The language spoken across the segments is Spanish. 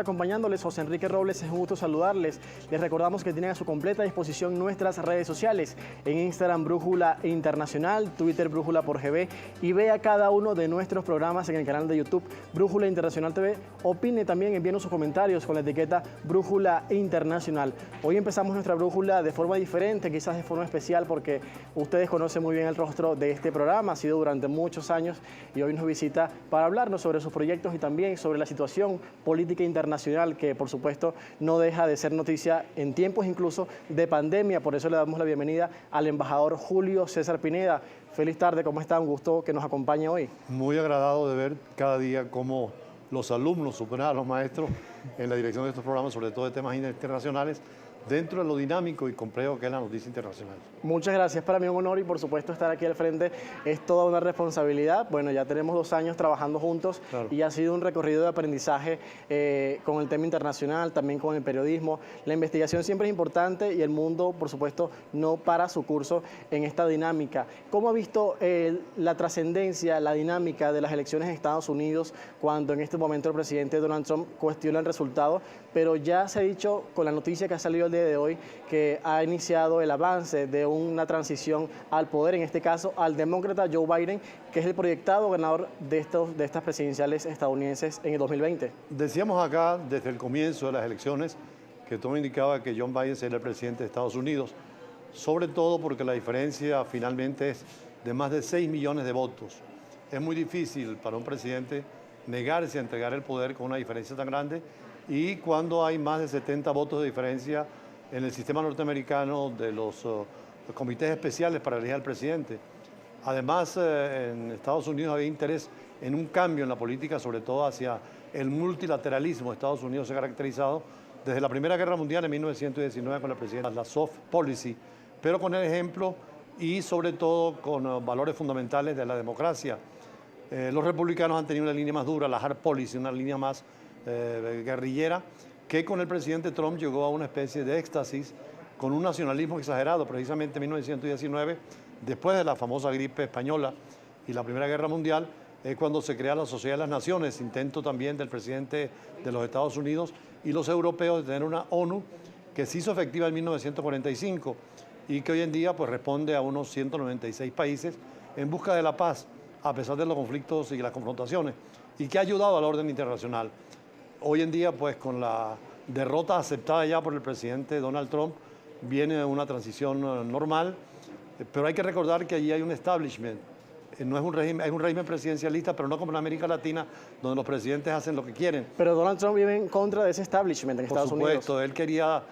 Acompañándoles, José Enrique Robles, es un gusto saludarles. Les recordamos que tienen a su completa disposición nuestras redes sociales. En Instagram, Brújula Internacional, Twitter, Brújula por GB. Y vea cada uno de nuestros programas en el canal de YouTube, Brújula Internacional TV. Opine también, envíenos sus comentarios con la etiqueta Brújula Internacional. Hoy empezamos nuestra brújula de forma diferente, quizás de forma especial, porque ustedes conocen muy bien el rostro de este programa. Ha sido durante muchos años y hoy nos visita para hablarnos sobre sus proyectos y también sobre la situación política internacional, que por supuesto no deja de ser noticia en tiempos incluso de pandemia. Por eso le damos la bienvenida al embajador Julio César Pineda. Feliz tarde, ¿cómo está? Un gusto que nos acompañe hoy. Muy agradado de ver cada día cómo los alumnos superan a los maestros en la dirección de estos programas, sobre todo de temas internacionales, dentro de lo dinámico y complejo que es la noticia internacional. Muchas gracias, para mí un honor y por supuesto estar aquí al frente es toda una responsabilidad. Bueno, ya tenemos 2 años trabajando juntos, claro, y ha sido un recorrido de aprendizaje con el tema internacional, también con el periodismo. La investigación siempre es importante y el mundo, por supuesto, no para su curso en esta dinámica. ¿Cómo ha visto la trascendencia, la dinámica de las elecciones en Estados Unidos cuando en este momento el presidente Donald Trump cuestiona el resultado, pero ya se ha dicho con la noticia que ha salido el día de hoy que ha iniciado el avance de una transición al poder, en este caso al demócrata Joe Biden, que es el proyectado ganador de estas presidenciales estadounidenses en el 2020? Decíamos acá desde el comienzo de las elecciones que todo indicaba que John Biden sería el presidente de Estados Unidos, sobre todo porque la diferencia finalmente es de más de 6 millones de votos. Es muy difícil para un presidente negarse a entregar el poder con una diferencia tan grande, y cuando hay más de 70 votos de diferencia en el sistema norteamericano de los comités especiales para elegir al presidente. Además, en Estados Unidos había interés en un cambio en la política, sobre todo hacia el multilateralismo. Estados Unidos se ha caracterizado desde la Primera Guerra Mundial en 1919 con la presidencia, la soft policy, pero con el ejemplo y sobre todo con valores fundamentales de la democracia. Los republicanos han tenido una línea más dura, la hard policy, una línea más guerrillera, que con el presidente Trump llegó a una especie de éxtasis con un nacionalismo exagerado. Precisamente en 1919, después de la famosa gripe española y la Primera Guerra Mundial, es cuando se crea la Sociedad de las Naciones, intento también del presidente de los Estados Unidos y los europeos de tener una ONU que se hizo efectiva en 1945 y que hoy en día pues responde a unos 196 países en busca de la paz, a pesar de los conflictos y las confrontaciones, y que ha ayudado al orden internacional. Hoy en día, pues con la derrota aceptada ya por el presidente Donald Trump, viene una transición normal, pero hay que recordar que allí hay un establishment. No es un régimen presidencialista, pero no como en América Latina, donde los presidentes hacen lo que quieren. Pero Donald Trump vive en contra de ese establishment en Estados Unidos. Por supuesto, él quería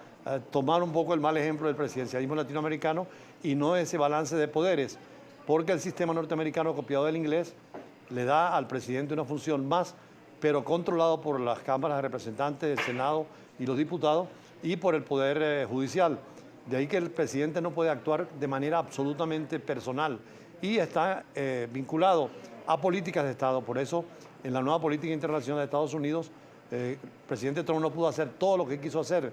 tomar un poco el mal ejemplo del presidencialismo latinoamericano y no ese balance de poderes, porque el sistema norteamericano copiado del inglés le da al presidente una función más, pero controlado por las cámaras de representantes, el Senado y los diputados, y por el Poder Judicial. De ahí que el presidente no puede actuar de manera absolutamente personal y está vinculado a políticas de Estado. Por eso, en la nueva política internacional de Estados Unidos, el presidente Trump no pudo hacer todo lo que quiso hacer.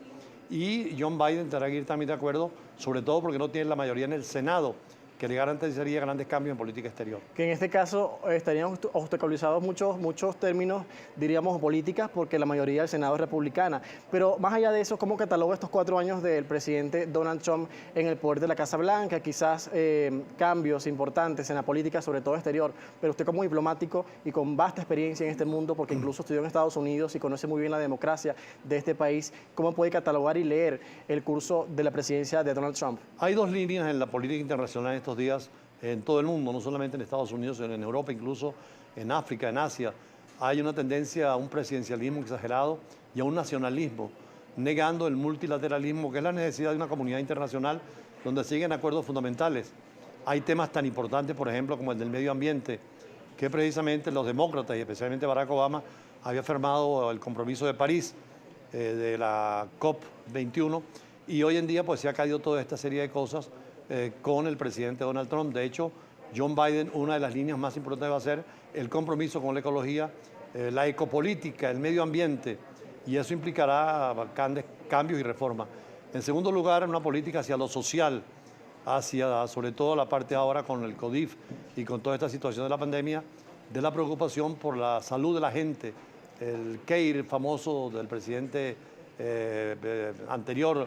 Y John Biden tendrá que ir también de acuerdo, sobre todo porque no tiene la mayoría en el Senado, que le garantizaría grandes cambios en política exterior. Que en este caso estarían obstaculizados muchos términos, diríamos, políticas, porque la mayoría del Senado es republicana. Pero más allá de eso, ¿cómo cataloga estos 4 años del presidente Donald Trump en el poder de la Casa Blanca? Quizás cambios importantes en la política, sobre todo exterior. Pero usted como diplomático y con vasta experiencia en este mundo, porque incluso estudió en Estados Unidos y conoce muy bien la democracia de este país, ¿cómo puede catalogar y leer el curso de la presidencia de Donald Trump? Hay 2 líneas en la política internacional en estos días en todo el mundo, no solamente en Estados Unidos, sino en Europa, incluso en África, en Asia. Hay una tendencia a un presidencialismo exagerado y a un nacionalismo, negando el multilateralismo, que es la necesidad de una comunidad internacional donde siguen acuerdos fundamentales. Hay temas tan importantes, por ejemplo, como el del medio ambiente, que precisamente los demócratas, y especialmente Barack Obama, había firmado el compromiso de París, de la COP21, y hoy en día pues se ha caído toda esta serie de cosas con el presidente Donald Trump. De hecho, John Biden, una de las líneas más importantes va a ser el compromiso con la ecología, la ecopolítica, el medio ambiente, y eso implicará grandes cambios y reformas. En segundo lugar, una política hacia lo social, hacia sobre todo la parte ahora con el CODIF y con toda esta situación de la pandemia, de la preocupación por la salud de la gente, el CAIR famoso del presidente anterior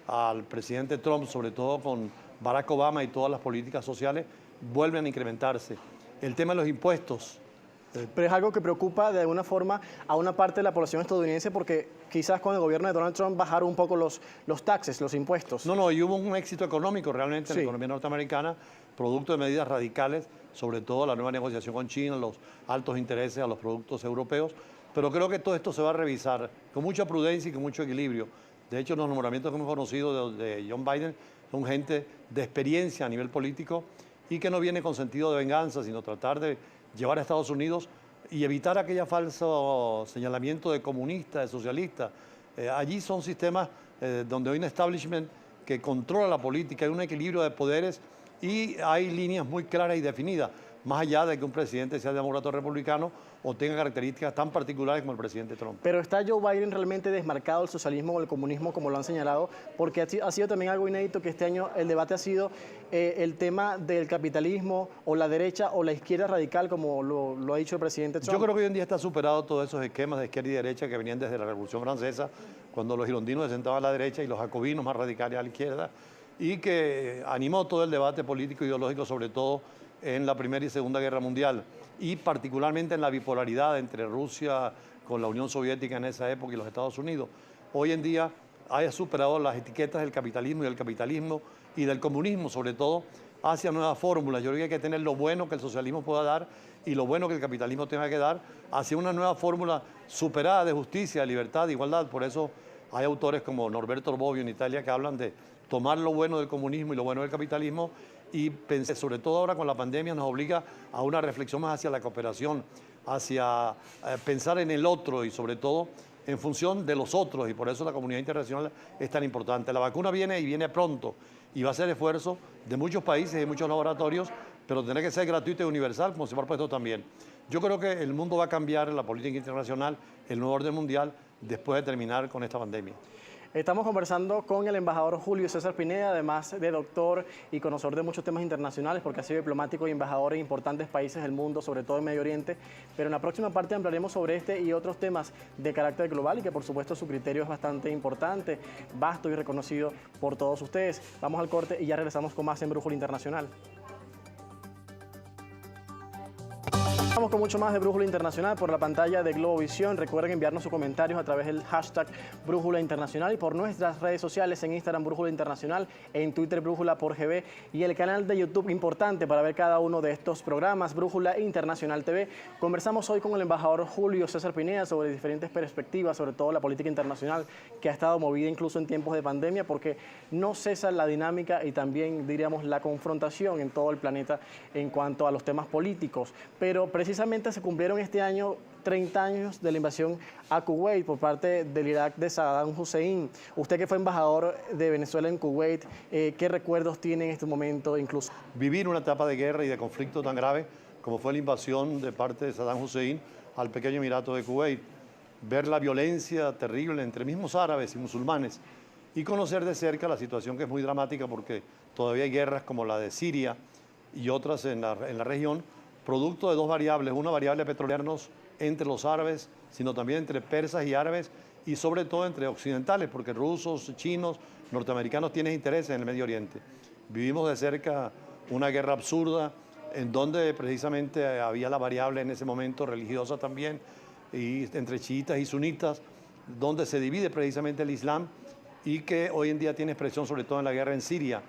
al presidente Trump, sobre todo con Barack Obama y todas las políticas sociales, vuelven a incrementarse. El tema de los impuestos. Pero es algo que preocupa de alguna forma a una parte de la población estadounidense porque quizás con el gobierno de Donald Trump bajaron un poco los taxes, los impuestos. No, y hubo un éxito económico realmente en Sí. la economía norteamericana, producto de medidas radicales, sobre todo la nueva negociación con China, los altos intereses a los productos europeos. Pero creo que todo esto se va a revisar con mucha prudencia y con mucho equilibrio. De hecho, los nombramientos que hemos conocido de John Biden son gente de experiencia a nivel político y que no viene con sentido de venganza, sino tratar de llevar a Estados Unidos y evitar aquella falso señalamiento de comunista, de socialista. Allí son sistemas donde hay un establishment que controla la política, hay un equilibrio de poderes y hay líneas muy claras y definidas, más allá de que un presidente sea demócrata o republicano o tenga características tan particulares como el presidente Trump. Pero ¿está Joe Biden realmente desmarcado del socialismo o del comunismo, como lo han señalado? Porque ha sido también algo inédito que este año el debate ha sido el tema del capitalismo o la derecha o la izquierda radical, como lo ha dicho el presidente Trump. Yo creo que hoy en día está superado todos esos esquemas de izquierda y derecha que venían desde la Revolución Francesa, cuando los girondinos se sentaban a la derecha y los jacobinos más radicales a la izquierda, y que animó todo el debate político e ideológico, sobre todo en la Primera y Segunda Guerra Mundial, y particularmente en la bipolaridad entre Rusia con la Unión Soviética en esa época y los Estados Unidos. Hoy en día haya superado las etiquetas del capitalismo y del comunismo, sobre todo, hacia nuevas fórmulas. Yo creo que hay que tener lo bueno que el socialismo pueda dar y lo bueno que el capitalismo tenga que dar hacia una nueva fórmula superada de justicia, de libertad, de igualdad. Por eso hay autores como Norberto Bobbio en Italia que hablan de tomar lo bueno del comunismo y lo bueno del capitalismo y pensar, sobre todo ahora con la pandemia, nos obliga a una reflexión más hacia la cooperación, hacia pensar en el otro y sobre todo en función de los otros, y por eso la comunidad internacional es tan importante. La vacuna viene y viene pronto y va a ser esfuerzo de muchos países y de muchos laboratorios, pero tendrá que ser gratuito y universal, como se ha propuesto también. Yo creo que el mundo va a cambiar en la política internacional, el nuevo orden mundial, después de terminar con esta pandemia. Estamos conversando con el embajador Julio César Pineda, además de doctor y conocedor de muchos temas internacionales, porque ha sido diplomático y embajador en importantes países del mundo, sobre todo en Medio Oriente. Pero en la próxima parte hablaremos sobre este y otros temas de carácter global y que por supuesto su criterio es bastante importante, vasto y reconocido por todos ustedes. Vamos al corte y ya regresamos con más en Brújula Internacional. Estamos con mucho más de Brújula Internacional por la pantalla de Globovisión. Recuerden enviarnos sus comentarios a través del hashtag Brújula Internacional y por nuestras redes sociales en Instagram Brújula Internacional, en Twitter Brújula por GB y el canal de YouTube importante para ver cada uno de estos programas, Brújula Internacional TV. Conversamos hoy con el embajador Julio César Pineda sobre diferentes perspectivas, sobre todo la política internacional que ha estado movida incluso en tiempos de pandemia porque no cesa la dinámica y también diríamos la confrontación en todo el planeta en cuanto a los temas políticos. Pero precisamente se cumplieron este año 30 años de la invasión a Kuwait por parte del Irak de Saddam Hussein. Usted que fue embajador de Venezuela en Kuwait, ¿qué recuerdos tiene en este momento incluso? Vivir una etapa de guerra y de conflicto tan grave como fue la invasión de parte de Saddam Hussein al pequeño Emirato de Kuwait, ver la violencia terrible entre mismos árabes y musulmanes y conocer de cerca la situación que es muy dramática porque todavía hay guerras como la de Siria y otras en la región, producto de dos variables, una variable petrolera entre los árabes, sino también entre persas y árabes y sobre todo entre occidentales, porque rusos, chinos, norteamericanos tienen intereses en el Medio Oriente. Vivimos de cerca una guerra absurda en donde precisamente había la variable en ese momento religiosa también, y entre chiitas y sunitas, donde se divide precisamente el Islam y que hoy en día tiene expresión sobre todo en la guerra en Siria,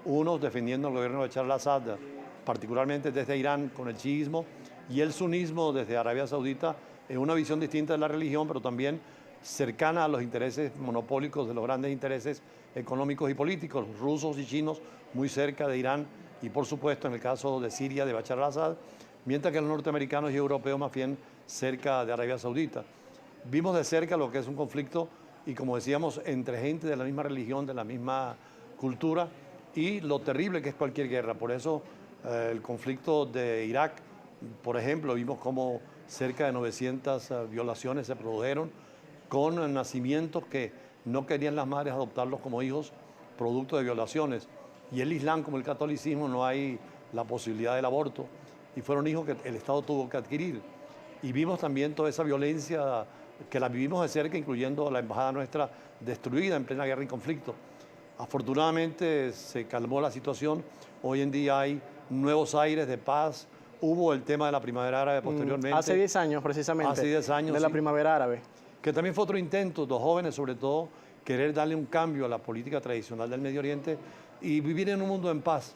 unos defendiendo al gobierno de Bashar al-Assad, particularmente desde Irán con el chiismo, y el sunismo desde Arabia Saudita, en una visión distinta de la religión, pero también cercana a los intereses monopólicos de los grandes intereses económicos y políticos, rusos y chinos, muy cerca de Irán, y por supuesto en el caso de Siria, de Bashar al-Assad, mientras que los norteamericanos y europeos más bien cerca de Arabia Saudita. Vimos de cerca lo que es un conflicto, y como decíamos, entre gente de la misma religión, de la misma cultura, y lo terrible que es cualquier guerra. Por eso el conflicto de Irak, por ejemplo, vimos cómo cerca de 900 violaciones se produjeron con nacimientos que no querían las madres adoptarlos como hijos, producto de violaciones. Y el Islam, como el catolicismo, no hay la posibilidad del aborto. Y fueron hijos que el Estado tuvo que adquirir. y vimos también toda esa violencia que la vivimos de cerca, incluyendo la embajada nuestra destruida en plena guerra y conflicto. Afortunadamente se calmó la situación, hoy en día hay nuevos aires de paz, hubo el tema de la primavera árabe posteriormente. Hace 10 años precisamente, hace 10 años, de la sí, primavera árabe. que también fue otro intento, los jóvenes sobre todo, querer darle un cambio a la política tradicional del Medio Oriente y vivir en un mundo en paz.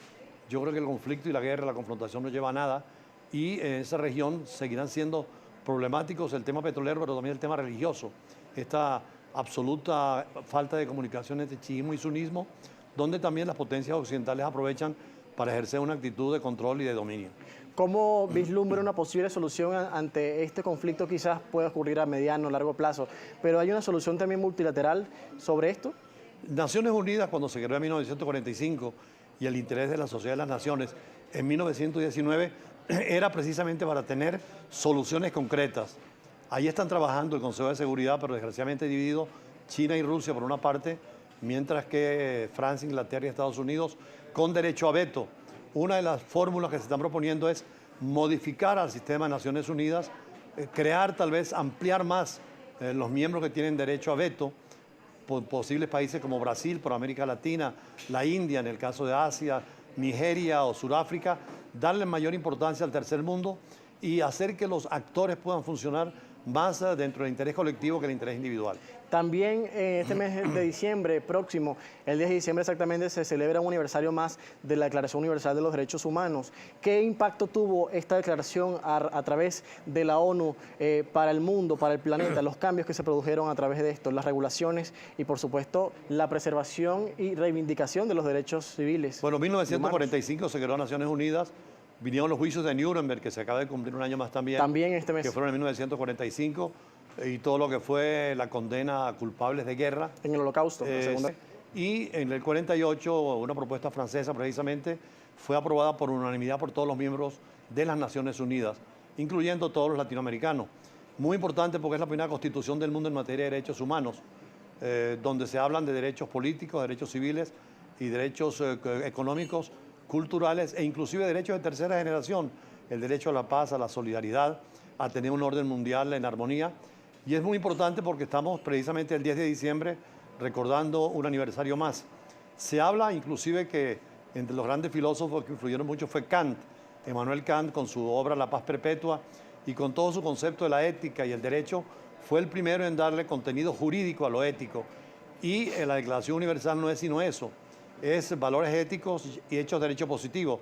Yo creo que el conflicto y la guerra, la confrontación no lleva a nada y en esa región seguirán siendo problemáticos el tema petrolero, pero también el tema religioso. Esta absoluta falta de comunicación entre chiismo y sunismo, donde también las potencias occidentales aprovechan para ejercer una actitud de control y de dominio. ¿Cómo vislumbra una posible solución ante este conflicto? Quizás pueda ocurrir a mediano o largo plazo, pero ¿hay una solución también multilateral sobre esto? Naciones Unidas, cuando se creó en 1945, y el interés de la Sociedad de las Naciones en 1919, era precisamente para tener soluciones concretas. Ahí están trabajando el Consejo de Seguridad, pero desgraciadamente dividido China y Rusia por una parte, mientras que Francia, Inglaterra y Estados Unidos con derecho a veto. Una de las fórmulas que se están proponiendo es modificar al sistema de Naciones Unidas, crear tal vez, ampliar más los miembros que tienen derecho a veto, por posibles países como Brasil, por América Latina, la India en el caso de Asia, Nigeria o Sudáfrica, darle mayor importancia al tercer mundo y hacer que los actores puedan funcionar más dentro del interés colectivo que el interés individual. También este mes de diciembre próximo, el 10 de diciembre exactamente, se celebra un aniversario más de la Declaración Universal de los Derechos Humanos. ¿Qué impacto tuvo esta declaración a través de la ONU para el mundo, para el planeta, los cambios que se produjeron a través de esto, las regulaciones y, por supuesto, la preservación y reivindicación de los derechos civiles? Bueno, en 1945 se creó Naciones Unidas. Vinieron los juicios de Nuremberg, que se acaba de cumplir un año más también. También este mes. Que fueron en 1945, y todo lo que fue la condena a culpables de guerra. En el Holocausto, la segunda. Y en el 48, una propuesta francesa precisamente, fue aprobada por unanimidad por todos los miembros de las Naciones Unidas, incluyendo todos los latinoamericanos. Muy importante porque es la primera constitución del mundo en materia de derechos humanos, donde se hablan de derechos políticos, derechos civiles y derechos económicos, culturales e inclusive derechos de tercera generación, el derecho a la paz, a la solidaridad, a tener un orden mundial en armonía. Y es muy importante porque estamos precisamente el 10 de diciembre recordando un aniversario más. Se habla inclusive que entre los grandes filósofos que influyeron mucho fue Kant, Emmanuel Kant, con su obra La Paz Perpetua y con todo su concepto de la ética y el derecho, fue el primero en darle contenido jurídico a lo ético. Y la Declaración Universal no es sino eso, es valores éticos y hechos de derecho positivo,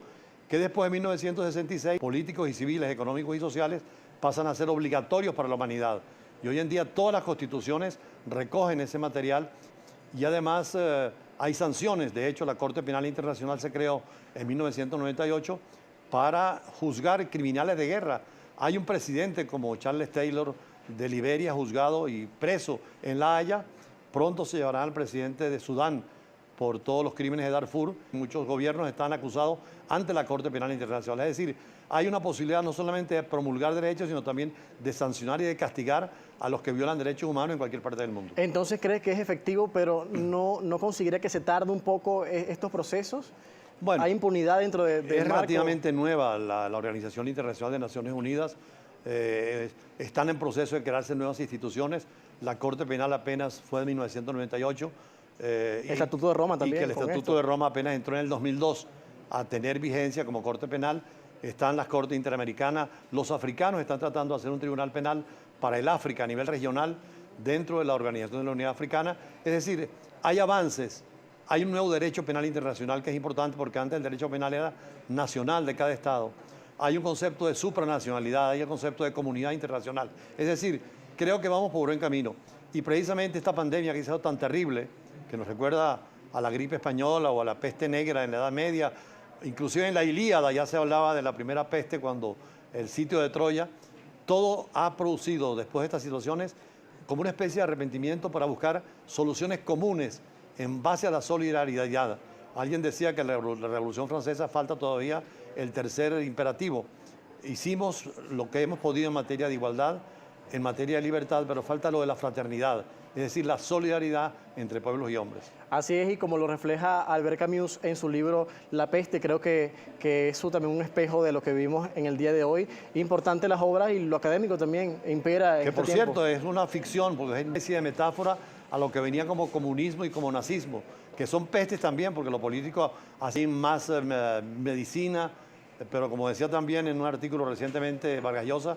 que después de 1966, políticos y civiles, económicos y sociales, pasan a ser obligatorios para la humanidad. Y hoy en día todas las constituciones recogen ese material y además hay sanciones. De hecho, la Corte Penal Internacional se creó en 1998 para juzgar criminales de guerra. Hay un presidente como Charles Taylor de Liberia juzgado y preso en La Haya. Pronto se llevará al presidente de Sudán por todos los crímenes de Darfur. Muchos gobiernos están acusados ante la Corte Penal Internacional. Es decir, hay una posibilidad no solamente de promulgar derechos, sino también de sancionar y de castigar a los que violan derechos humanos en cualquier parte del mundo. Entonces, ¿crees que es efectivo, pero no conseguiría que se tarde un poco estos procesos? Bueno, ¿hay impunidad dentro del es marco? relativamente nueva la Organización Internacional de Naciones Unidas. Están en proceso de crearse nuevas instituciones. La Corte Penal apenas fue en 1998. El Estatuto de Roma también. Y que el Estatuto de Roma apenas entró en el 2002 a tener vigencia como Corte Penal. Están las Cortes Interamericanas. Los africanos están tratando de hacer un tribunal penal para el África a nivel regional dentro de la Organización de la Unidad Africana. Es decir, hay avances. Hay un nuevo derecho penal internacional que es importante porque antes el derecho penal era nacional de cada Estado. Hay un concepto de supranacionalidad, hay un concepto de comunidad internacional. Es decir, creo que vamos por buen camino. Y precisamente esta pandemia que ha sido tan terrible, que nos recuerda a la gripe española o a la peste negra en la Edad Media, inclusive en la Ilíada ya se hablaba de la primera peste cuando el sitio de Troya, todo ha producido después de estas situaciones como una especie de arrepentimiento para buscar soluciones comunes en base a la solidaridad. Alguien decía que en la Revolución Francesa falta todavía el tercer imperativo. Hicimos lo que hemos podido en materia de igualdad, en materia de libertad, pero falta lo de la fraternidad. es decir, la solidaridad entre pueblos y hombres. Así es, y como lo refleja Albert Camus en su libro La peste, creo que es también un espejo de lo que vivimos en el día de hoy. Importante las obras y lo académico también impera en Que este por tiempo. cierto es una ficción, porque es una especie de metáfora a lo que venía como comunismo y como nazismo, que son pestes también, porque los políticos hacen más medicina, pero como decía también en un artículo recientemente Vargas Llosa,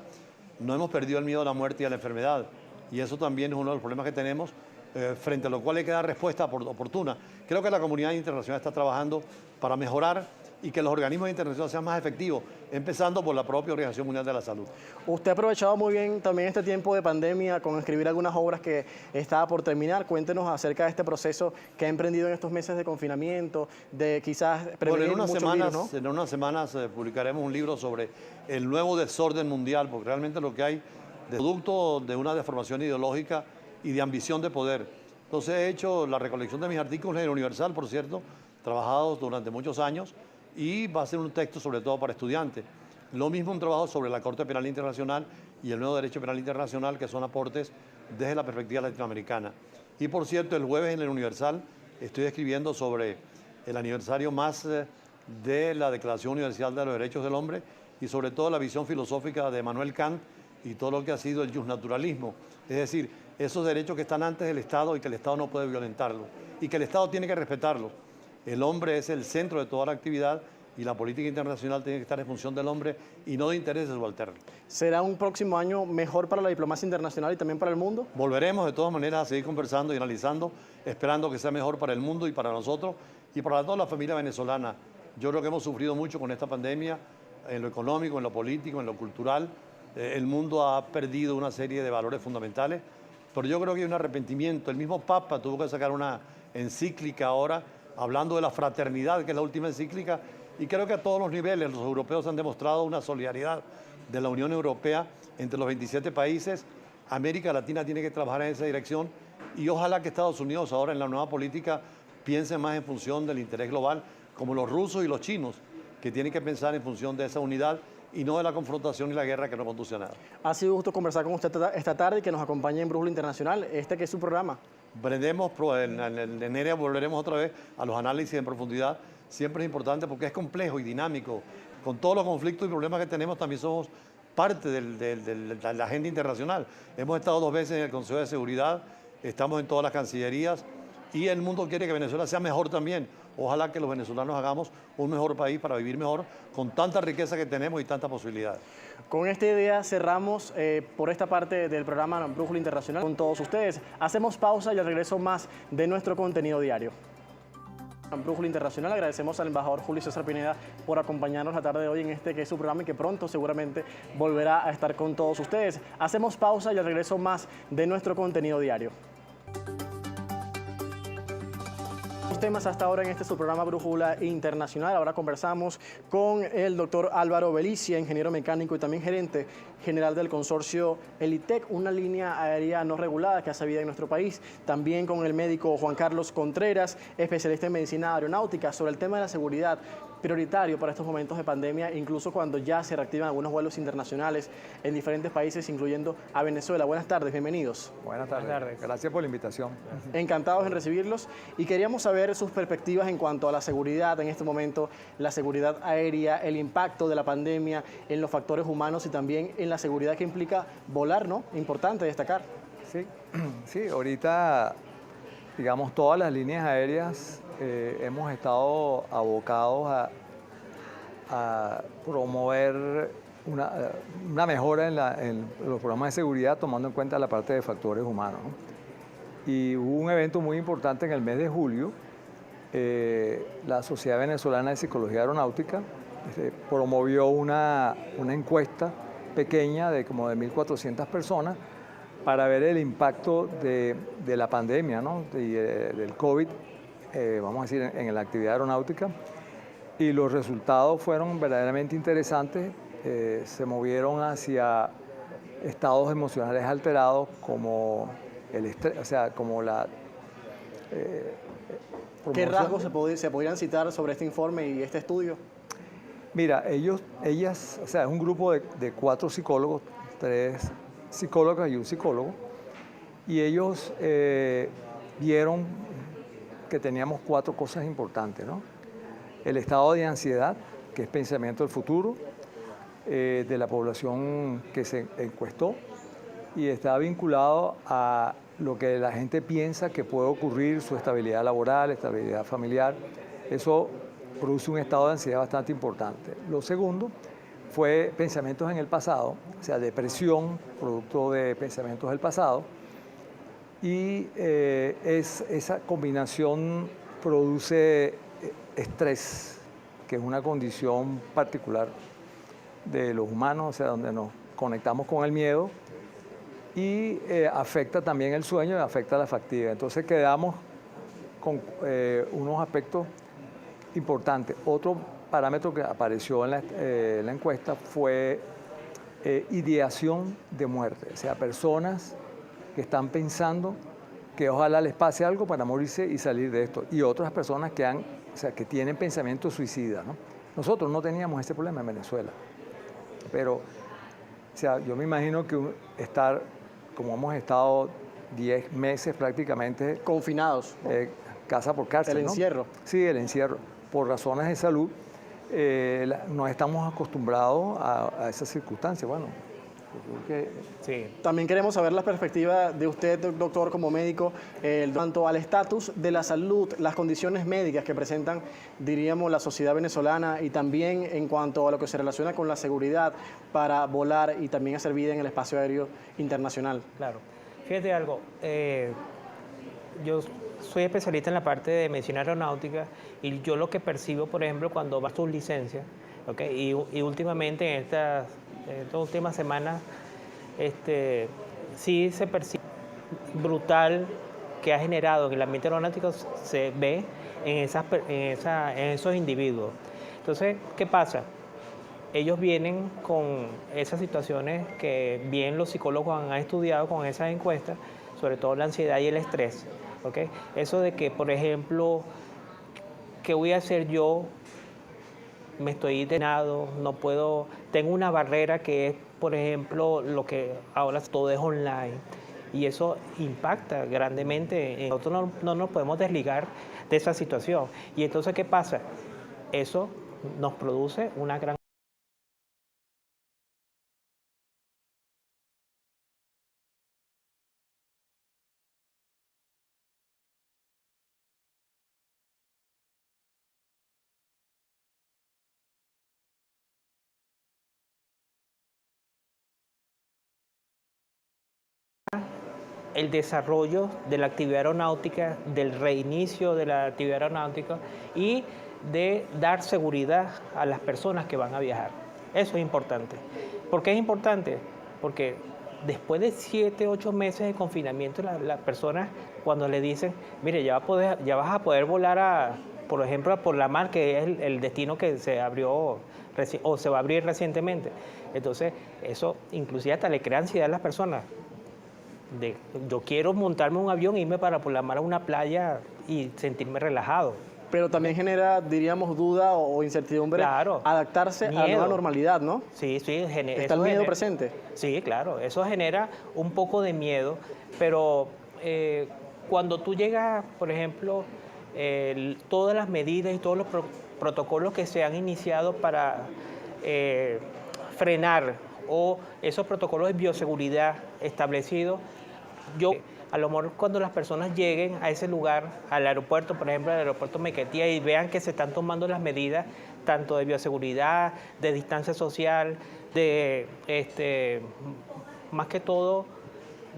no hemos perdido el miedo a la muerte y a la enfermedad. Y eso también es uno de los problemas que tenemos, frente a lo cual hay que dar respuesta oportuna. Creo que la comunidad internacional está trabajando para mejorar y que los organismos internacionales sean más efectivos, empezando por la propia Organización Mundial de la Salud. Usted ha aprovechado muy bien también este tiempo de pandemia con escribir algunas obras que estaba por terminar. Cuéntenos acerca de este proceso que ha emprendido en estos meses de confinamiento, de quizás prevenir Bueno, muchos virus, ¿no? en unas semanas publicaremos un libro sobre el nuevo desorden mundial, porque realmente lo que hay de producto de una deformación ideológica y de ambición de poder. Entonces he hecho la recolección de mis artículos en el Universal, por cierto, trabajados durante muchos años, y va a ser un texto sobre todo para estudiantes. Lo mismo un trabajo sobre la Corte Penal Internacional y el nuevo Derecho Penal Internacional, que son aportes desde la perspectiva latinoamericana. Y por cierto, el jueves en el Universal estoy escribiendo sobre el aniversario más de la Declaración Universal de los Derechos del Hombre y sobre todo la visión filosófica de Manuel Kant y todo lo que ha sido el justnaturalismo. Es decir, esos derechos que están antes del Estado y que el Estado no puede violentarlos y que el Estado tiene que respetarlos. El hombre es el centro de toda la actividad y la política internacional tiene que estar en función del hombre y no de intereses subalternos. ¿Será un próximo año mejor para la diplomacia internacional y también para el mundo? Volveremos de todas maneras a seguir conversando y analizando, esperando que sea mejor para el mundo y para nosotros y para toda la familia venezolana. Yo creo que hemos sufrido mucho con esta pandemia, en lo económico, en lo político, en lo cultural. El mundo ha perdido una serie de valores fundamentales, pero yo creo que hay un arrepentimiento. El mismo Papa tuvo que sacar una encíclica ahora hablando de la fraternidad, que es la última encíclica, y creo que a todos los niveles los europeos han demostrado una solidaridad de la Unión Europea entre los 27 países. América Latina tiene que trabajar en esa dirección y ojalá que Estados Unidos ahora en la nueva política piense más en función del interés global, como los rusos y los chinos, que tienen que pensar en función de esa unidad y no de la confrontación y la guerra que no conduce a nada. Ha sido gusto conversar con usted esta tarde y que nos acompañe en Brújula Internacional, que es su programa. Veremos, en enero volveremos otra vez a los análisis en profundidad. Siempre es importante porque es complejo y dinámico. Con todos los conflictos y problemas que tenemos, también somos parte de la agenda internacional. Hemos estado 2 veces en el Consejo de Seguridad, estamos en todas las cancillerías y el mundo quiere que Venezuela sea mejor también. Ojalá que los venezolanos hagamos un mejor país para vivir mejor con tanta riqueza que tenemos y tantas posibilidades. Con esta idea cerramos por esta parte del programa Brújula Internacional con todos ustedes. Hacemos pausa y al regreso más de nuestro contenido diario. En Brújula Internacional agradecemos al embajador Julio César Pineda por acompañarnos la tarde de hoy en que es su programa y que pronto seguramente volverá a estar con todos ustedes. Hacemos pausa y al regreso más de nuestro contenido diario. Temas hasta ahora en su programa Brújula Internacional. Ahora conversamos con el doctor Álvaro Belicia, ingeniero mecánico y también gerente general del consorcio Elitec, una línea aérea no regulada que hace vida en nuestro país. También con el médico Juan Carlos Contreras, especialista en medicina aeronáutica, sobre el tema de la seguridad, prioritario para estos momentos de pandemia, incluso cuando ya se reactivan algunos vuelos internacionales en diferentes países, incluyendo a Venezuela. Buenas tardes, bienvenidos. Buenas tardes. Gracias por la invitación. Encantados en recibirlos y queríamos saber sus perspectivas en cuanto a la seguridad en este momento, la seguridad aérea, el impacto de la pandemia en los factores humanos y también en la seguridad que implica volar, ¿no? Importante destacar. Sí, ahorita, digamos, todas las líneas aéreas hemos estado abocados a promover una mejora en los programas de seguridad tomando en cuenta la parte de factores humanos, ¿no? Y hubo un evento muy importante en el mes de julio. La Sociedad Venezolana de Psicología Aeronáutica promovió una encuesta pequeña de como de 1.400 personas para ver el impacto de la pandemia, ¿no? Del COVID, vamos a decir, en la actividad aeronáutica. Y los resultados fueron verdaderamente interesantes. Se movieron hacia estados emocionales alterados como el estrés, o sea, como la... ¿Qué rasgos se podrían citar sobre este informe y este estudio? Mira, ellas, o sea, es un grupo de 4 psicólogos, 3 psicólogas y un psicólogo, y ellos vieron que teníamos 4 cosas importantes, ¿no? El estado de ansiedad, que es pensamiento del futuro, de la población que se encuestó, y está vinculado a lo que la gente piensa que puede ocurrir, su estabilidad laboral, estabilidad familiar. Eso produce un estado de ansiedad bastante importante. Lo segundo fue pensamientos en el pasado, o sea, depresión, producto de pensamientos del pasado, y esa combinación produce estrés, que es una condición particular de los humanos, o sea, donde nos conectamos con el miedo, y afecta también el sueño y afecta la fatiga. Entonces quedamos con unos aspectos importantes. Otro parámetro que apareció en la encuesta fue ideación de muerte, o sea, personas que están pensando que ojalá les pase algo para morirse y salir de esto, y otras personas que que tienen pensamientos suicidas, ¿no? Nosotros no teníamos ese problema en Venezuela, pero o sea, yo me imagino que como hemos estado 10 meses prácticamente Confinados. Casa por cárcel, El encierro. ¿no? Sí, el encierro. Por razones de salud, no estamos acostumbrados a esas circunstancias. Bueno, yo creo que Sí. También queremos saber la perspectiva de usted, doctor, como médico, tanto al estatus de la salud, las condiciones médicas que presentan, diríamos, la sociedad venezolana, y también en cuanto a lo que se relaciona con la seguridad para volar y también hacer vida en el espacio aéreo internacional. Claro. Fíjate algo, yo soy especialista en la parte de medicina aeronáutica y yo lo que percibo, por ejemplo, cuando vas a tus licencias, ¿okay? Y últimamente en estas últimas semanas, sí se percibe brutal que ha generado en el ambiente aeronáutico, se ve en esos individuos. Entonces, ¿qué pasa? Ellos vienen con esas situaciones que bien los psicólogos han estudiado con esas encuestas, sobre todo la ansiedad y el estrés. ¿Okay? Eso de que, por ejemplo, ¿qué voy a hacer yo? Me estoy detenido, no puedo, tengo una barrera que es, por ejemplo, lo que ahora todo es online, y eso impacta grandemente. Nosotros no nos podemos desligar de esa situación. Y entonces, ¿qué pasa? Eso nos produce una gran el desarrollo de la actividad aeronáutica, del reinicio de la actividad aeronáutica y de dar seguridad a las personas que van a viajar. Eso es importante. ¿Por qué es importante? Porque después de 7, 8 meses de confinamiento, las personas cuando le dicen, mire, ya vas a poder volar por ejemplo, por la mar, que es el destino que se abrió o se va a abrir recientemente. Entonces, eso inclusive hasta le crea ansiedad a las personas. Yo quiero montarme un avión e irme por la mar a una playa y sentirme relajado. Pero también genera, diríamos, duda o incertidumbre, Claro. adaptarse a la Miedo. nueva normalidad, ¿no? Sí, Está el miedo presente. Sí, claro, eso genera un poco de miedo, pero cuando tú llegas, por ejemplo, todas las medidas y todos los protocolos que se han iniciado para frenar, o esos protocolos de bioseguridad establecidos, a lo mejor cuando las personas lleguen a ese lugar, al aeropuerto, por ejemplo, al aeropuerto Maiquetía, y vean que se están tomando las medidas tanto de bioseguridad, de distancia social, más que todo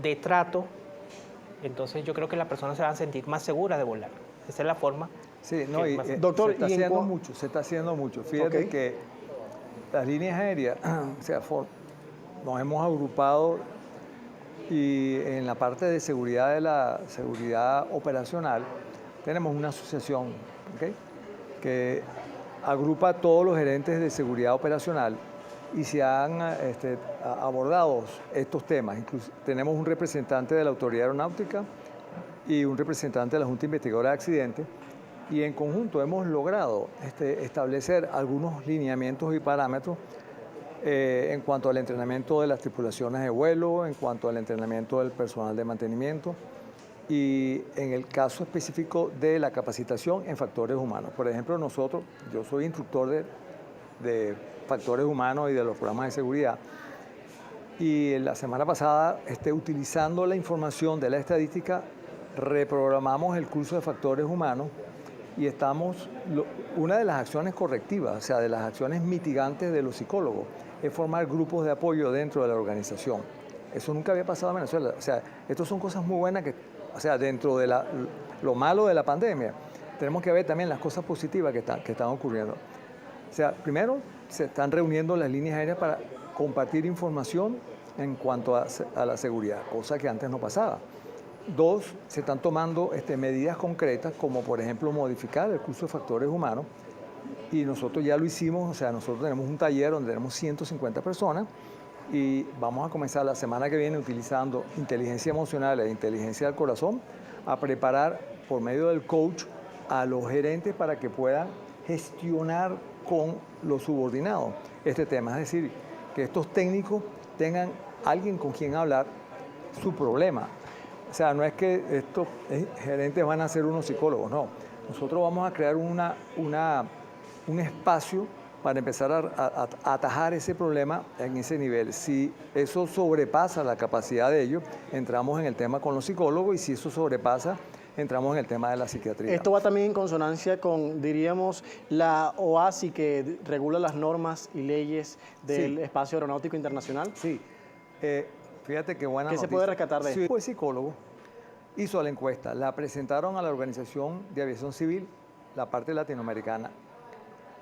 de trato, entonces yo creo que las personas se van a sentir más seguras de volar. Esa es la forma. sí, no, y, Doctor, se y en se está haciendo mucho. Fíjate Ok. que las líneas aéreas, o sea, nos hemos agrupado, y en la parte de seguridad operacional tenemos una asociación, ¿ok?, que agrupa a todos los gerentes de seguridad operacional, y se han abordado estos temas. Incluso tenemos un representante de la Autoridad Aeronáutica y un representante de la Junta Investigadora de Accidentes, y en conjunto hemos logrado establecer algunos lineamientos y parámetros en cuanto al entrenamiento de las tripulaciones de vuelo, en cuanto al entrenamiento del personal de mantenimiento y en el caso específico de la capacitación en factores humanos. Por ejemplo, yo soy instructor de factores humanos y de los programas de seguridad. Y la semana pasada, utilizando la información de la estadística, reprogramamos el curso de factores humanos y una de las acciones correctivas, o sea, de las acciones mitigantes de los psicólogos, es formar grupos de apoyo dentro de la organización. Eso nunca había pasado en Venezuela. O sea, estas son cosas muy buenas o sea, dentro de lo malo de la pandemia, tenemos que ver también las cosas positivas que están ocurriendo. O sea, primero, se están reuniendo las líneas aéreas para compartir información en cuanto a la seguridad, cosa que antes no pasaba. Dos, se están tomando medidas concretas, como por ejemplo modificar el curso de factores humanos, y nosotros ya lo hicimos. O sea, nosotros tenemos un taller donde tenemos 150 personas y vamos a comenzar la semana que viene utilizando inteligencia emocional e inteligencia del corazón a preparar por medio del coach a los gerentes para que puedan gestionar con los subordinados este tema. Es decir, que estos técnicos tengan alguien con quien hablar su problema. O sea, no es que estos gerentes van a ser unos psicólogos, no. Nosotros vamos a crear un espacio para empezar a atajar ese problema en ese nivel. Si eso sobrepasa la capacidad de ellos, entramos en el tema con los psicólogos, y si eso sobrepasa, entramos en el tema de la psiquiatría. Esto va también en consonancia con, diríamos, la OASI, que regula las normas y leyes del espacio aeronáutico internacional. Sí. Fíjate qué buena noticia. ¿Qué se puede rescatar de esto? Sí, el psicólogo hizo la encuesta, la presentaron a la Organización de Aviación Civil, la parte latinoamericana,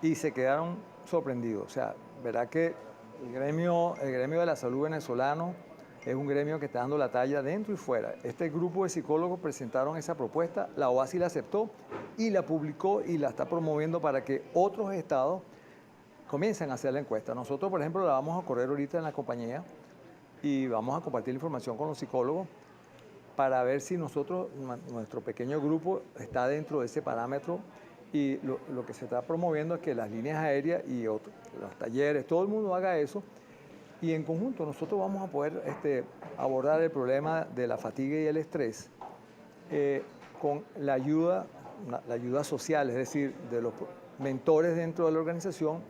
y se quedaron sorprendidos. O sea, verá que el gremio de la salud venezolano es un gremio que está dando la talla dentro y fuera. Este grupo de psicólogos presentaron esa propuesta, la OASI la aceptó y la publicó y la está promoviendo para que otros estados comiencen a hacer la encuesta. Nosotros, por ejemplo, la vamos a correr ahorita en la compañía y vamos a compartir la información con los psicólogos para ver si nuestro pequeño grupo está dentro de ese parámetro. Y lo que se está promoviendo es que las líneas aéreas y los talleres, todo el mundo haga eso, y en conjunto nosotros vamos a poder abordar el problema de la fatiga y el estrés con la ayuda social, es decir, de los mentores dentro de la organización,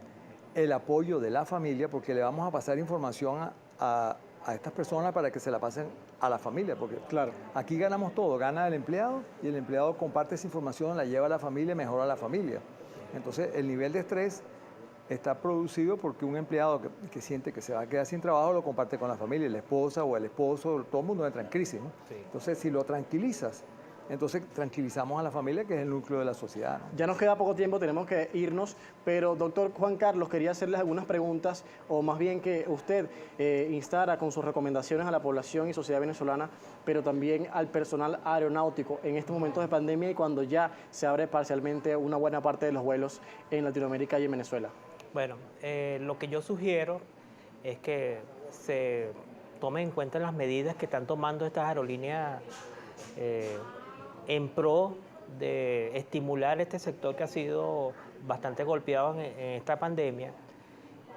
el apoyo de la familia, porque le vamos a pasar información a estas personas para que se la pasen a la familia, porque claro, aquí ganamos todo, gana el empleado y el empleado comparte esa información, la lleva a la familia y mejora a la familia. Entonces el nivel de estrés está producido porque un empleado que siente que se va a quedar sin trabajo lo comparte con la familia, la esposa o el esposo, todo el mundo entra en crisis, ¿no? Sí. Entonces si lo tranquilizas, entonces tranquilizamos a la familia, que es el núcleo de la sociedad, ¿no? Ya nos queda poco tiempo, tenemos que irnos, pero doctor Juan Carlos, quería hacerles algunas preguntas, o más bien que usted instara con sus recomendaciones a la población y sociedad venezolana, pero también al personal aeronáutico en estos momentos de pandemia y cuando ya se abre parcialmente una buena parte de los vuelos en Latinoamérica y en Venezuela. Bueno, lo que yo sugiero es que se tomen en cuenta las medidas que están tomando estas aerolíneas en pro de estimular este sector que ha sido bastante golpeado en esta pandemia,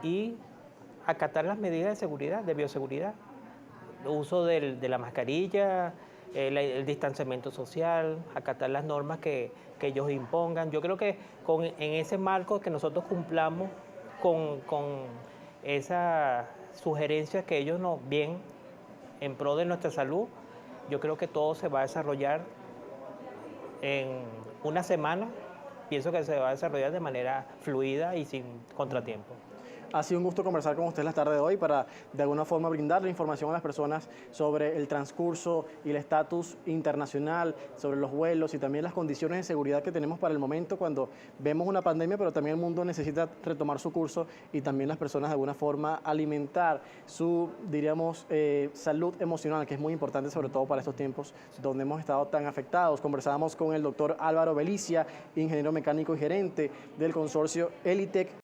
y acatar las medidas de seguridad, de bioseguridad, el uso de la mascarilla, el distanciamiento social, acatar las normas que ellos impongan. Yo creo que en ese marco que nosotros cumplamos con esas sugerencias que ellos nos bien en pro de nuestra salud, yo creo que todo se va a desarrollar en una semana. Pienso que se va a desarrollar de manera fluida y sin contratiempo. Ha sido un gusto conversar con usted la tarde de hoy para de alguna forma brindarle información a las personas sobre el transcurso y el estatus internacional, sobre los vuelos y también las condiciones de seguridad que tenemos para el momento cuando vemos una pandemia, pero también el mundo necesita retomar su curso y también las personas de alguna forma alimentar su, diríamos, salud emocional, que es muy importante sobre todo para estos tiempos donde hemos estado tan afectados. Conversábamos con el doctor Álvaro Belicia, ingeniero mecánico y gerente del consorcio Elitec